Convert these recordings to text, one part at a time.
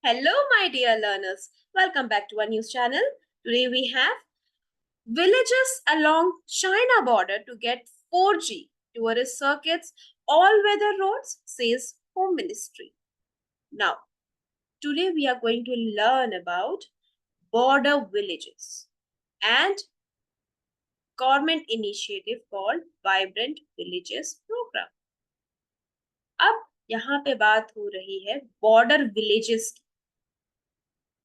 Hello, my dear learners. Welcome back to our news channel. Today we have villages along China border to get 4G tourist circuits, all-weather roads, says Home Ministry. Now, today we are going to learn about border villages and government initiative called Vibrant Villages Program. अब यहाँ पे बात हो रही है border villages की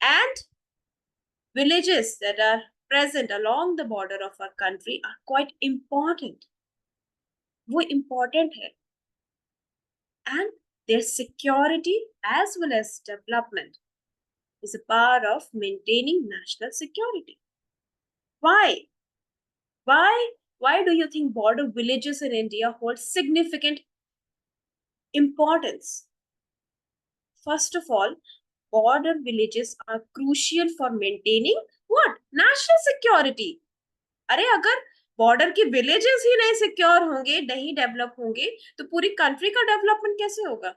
and villages that are present along the border of our country are quite important. वो important है and their security as well as development is a part of maintaining national security. Why? Why? Why do you think border villages in India hold significant importance? First of all, border villages are crucial for maintaining what? National security. अरे अगर border के villages ही नहीं secure होंगे, नहीं develop होंगे, तो पूरी country का डेवलपमेंट कैसे होगा?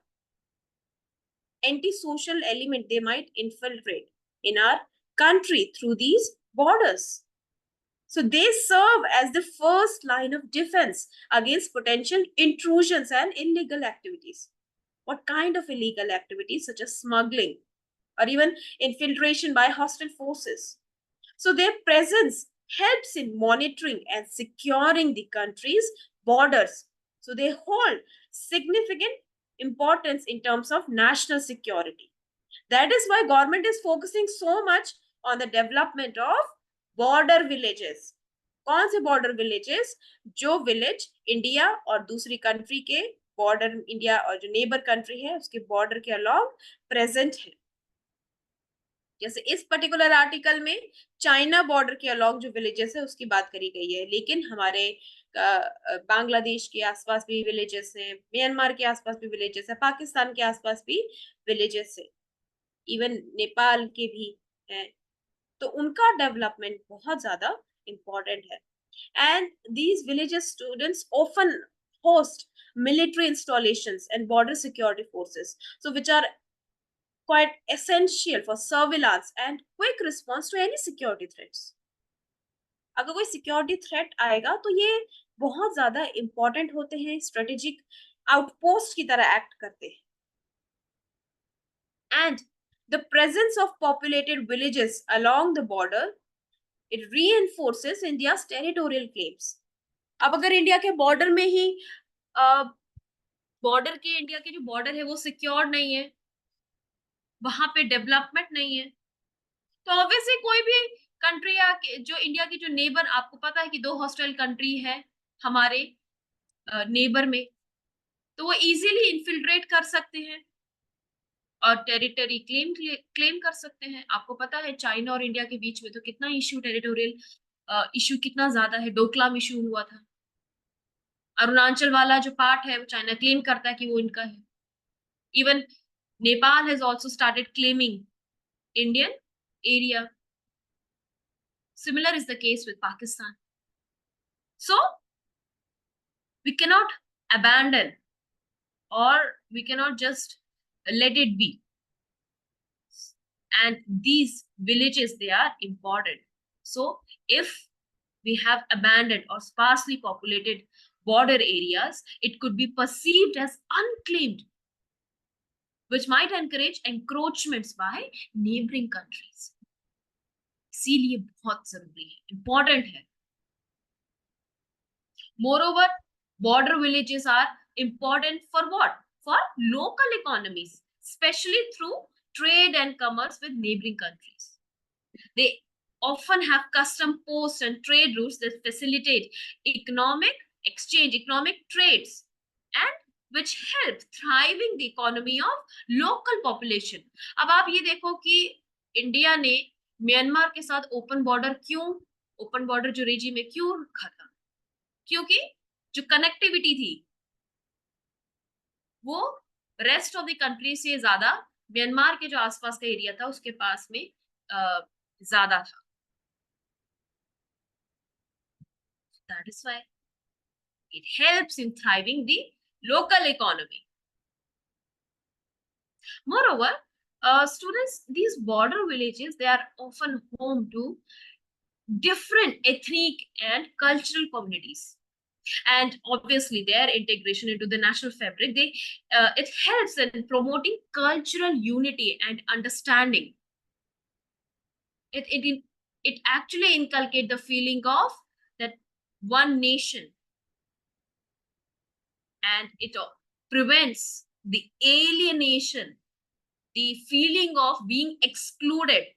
Anti social element they might infiltrate in our country through these borders. So they serve as the first line of defense against potential intrusions and illegal activities. What kind of illegal activities? Such as smuggling or even infiltration by hostile forces. So their presence helps in monitoring and securing the country's borders. So they hold significant importance in terms of national security. That is why government is focusing so much on the development of border villages. कौन से border villages? जो village India और दूसरी country के border, India और जो neighbor country है उसके border के along present है. जैसे इस पर्टिकुलर आर्टिकल में चाइना बॉर्डर के अलॉन्ग जो विलेजेस है उसकी बात करी गई है, लेकिन हमारे बांग्लादेश के आसपास भी विलेजेस हैं, म्यांमार के आसपास भी विलेजेस है, पाकिस्तान के आसपास भी विलेजेस है, इवन नेपाल के भी हैं, तो उनका डेवलपमेंट बहुत ज्यादा इम्पोर्टेंट है. And these villages students often host military installations and border security forces, so which are quite essential for surveillance and quick response to any security threats. अगर कोई security threat आएगा तो ये बहुत ज्यादा important होते हैं, strategic outpost की तरह act करते हैं. And the presence of populated villages along the border, it reinforces India's territorial claims. अब अगर इंडिया के बॉर्डर में ही बॉर्डर के इंडिया के जो बॉर्डर है वो सिक्योर नहीं है, वहां पे डेवलपमेंट नहीं है, तो ऑब्वियसली कोई भी कंट्री या जो इंडिया की जो नेबर, आपको पता है कि दो हॉस्टाइल कंट्री है हमारे नेबर में, तो वो इजीली इन्फिल्ट्रेट कर सकते हैं और टेरिटरी क्लेम कर सकते हैं. आपको पता है चाइना और इंडिया के बीच में तो कितना इश्यू, टेरिटोरियल इश्यू कितना ज्यादा है. डोकलाम इश्यू हुआ था. अरुणाचल वाला जो पार्ट है वो चाइना क्लेम करता है कि वो इनका है. Even Nepal has also started claiming Indian area. Similar is the case with Pakistan. So we cannot abandon or we cannot just let it be. And these villages, they are important. So if we have abandoned or sparsely populated border areas, it could be perceived as unclaimed, which might encourage encroachments by neighboring countries. इसीलिए बहुत जरूरी है, important है. Moreover, border villages are important for what? For local economies, especially through trade and commerce with neighboring countries. They often have custom posts and trade routes that facilitate economic exchange, economic trades, and which help thriving the economy of local population. अब आप ये देखो कि India ने Myanmar के साथ open border क्यों, open border जो रेजिम में क्यों रखा था? क्योंकि जो कनेक्टिविटी थी वो रेस्ट ऑफ द कंट्री से ज्यादा म्यांमार के जो आसपास का एरिया था उसके पास में ज्यादा था. That is why it helps in thriving the local economy. Moreover, Students, these border villages, they are often home to different ethnic and cultural communities, and obviously their integration into the national fabric, it helps in promoting cultural unity and understanding. It actually inculcate the feeling of that one nation, and it prevents the alienation, the feeling of being excluded.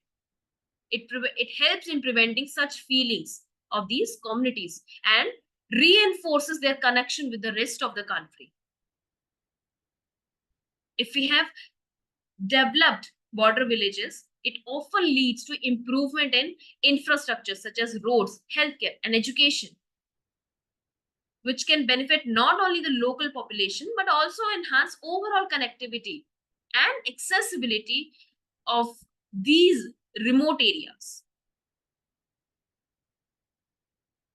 It helps in preventing such feelings of these communities and reinforces their connection with the rest of the country. If we have developed border villages, it often leads to improvement in infrastructure such as roads, healthcare, and education, which can benefit not only the local population but also enhance overall connectivity and accessibility of these remote areas.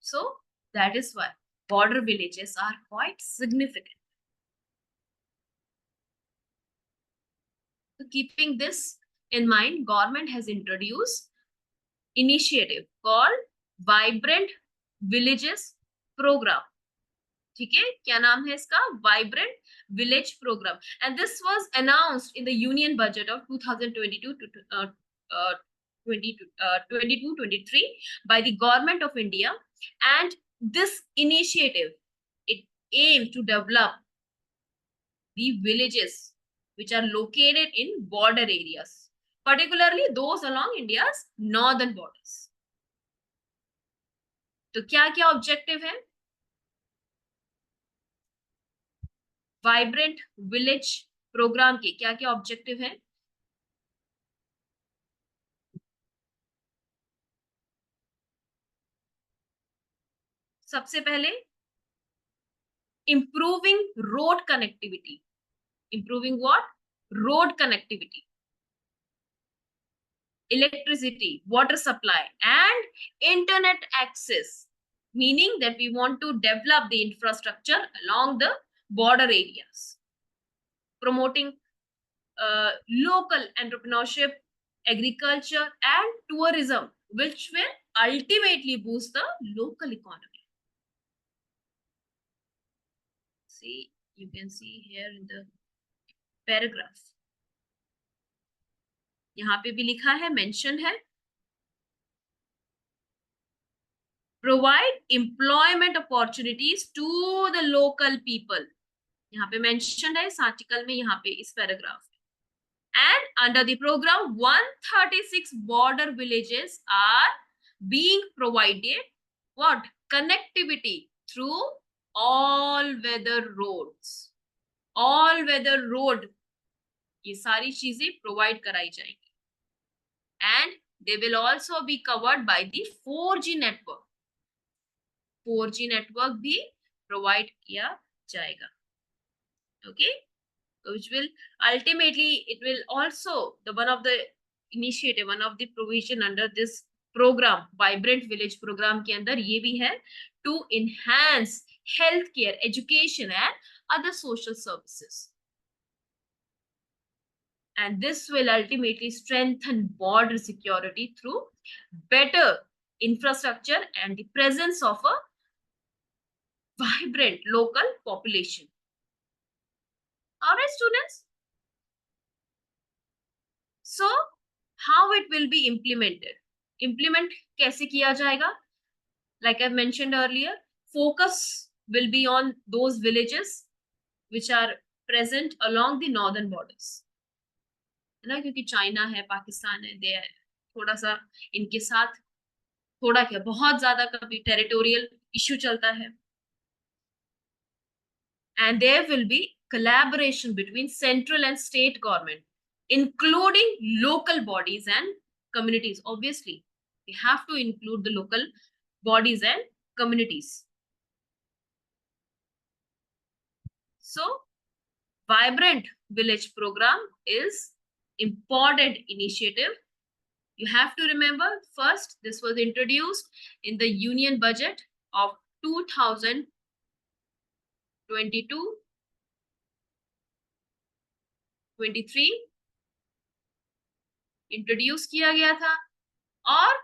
So that is why border villages are quite significant. So keeping this in mind, government has introduced initiative called Vibrant Villages Program. ठीक है, क्या नाम है इसका? Vibrant Village Program, and this was announced in the Union Budget of 2022 to 22-23 by the Government of India, and this initiative, it aimed to develop the villages which are located in border areas, particularly those along India's northern borders. तो क्या क्या objective है vibrant village programme के? क्या क्या objective है? सबसे पहले improving road connectivity. Improving what? Road connectivity, electricity, water supply, and internet access, meaning that we want to develop the infrastructure along the border areas, promoting local entrepreneurship, agriculture, and tourism, which will ultimately boost the local economy. See, you can see here in the paragraph, यहाँ पे भी लिखा है, mention है, provide employment opportunities to the local people. यहाँ पे mention है इस आर्टिकल में, यहाँ पे इस पैराग्राफ में. And under the program, 136 border villages are being provided what? Connectivity through all weather roads. All weather road, ये सारी चीजें प्रोवाइड कराई जाएंगी. And they will also be covered by the 4G network. 4G network भी provide किया जाएगा. Okay, which will ultimately, it will also, the one of the initiative, one of the provision under this program, Vibrant Village Program के अंदर ये भी है, to enhance healthcare, education and other social services. And this will ultimately strengthen border security through better infrastructure and the presence of a vibrant local population. All right, students. So, how it will be implemented? Implement कैसे किया जाएगा? Like I mentioned earlier, focus will be on those villages which are present along the northern borders. है ना, क्योंकि China है, पाकिस्तान है, दे थोड़ा सा इनके साथ थोड़ा क्या बहुत ज्यादा कभी टेरिटोरियल इश्यू चलता है. And there will be collaboration between central and state government, including local bodies and communities. Obviously, we have to include the local bodies and communities. So, Vibrant Village Program is important initiative. You have to remember, first, this was introduced in the Union Budget of 2022-23, introduce किया गया था, और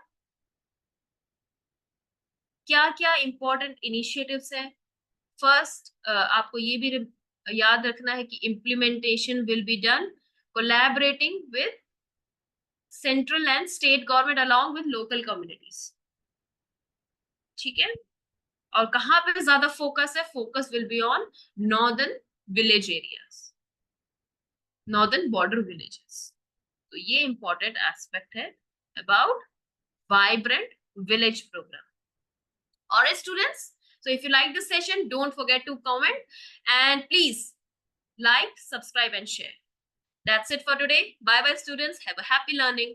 क्या क्या important initiatives है। First, आपको ये भी याद रखना है कि implementation will be done collaborating with central and state government along with local communities. ठीक है, और कहाँ पे ज्यादा फोकस है, focus will be on northern village areas, northern border villages. तो ये इंपॉर्टेंट एस्पेक्ट है about vibrant village program. All right, students. So if you like this session, don't forget to comment and please like, subscribe, and share. That's it for today. Bye bye, students. Have a happy learning.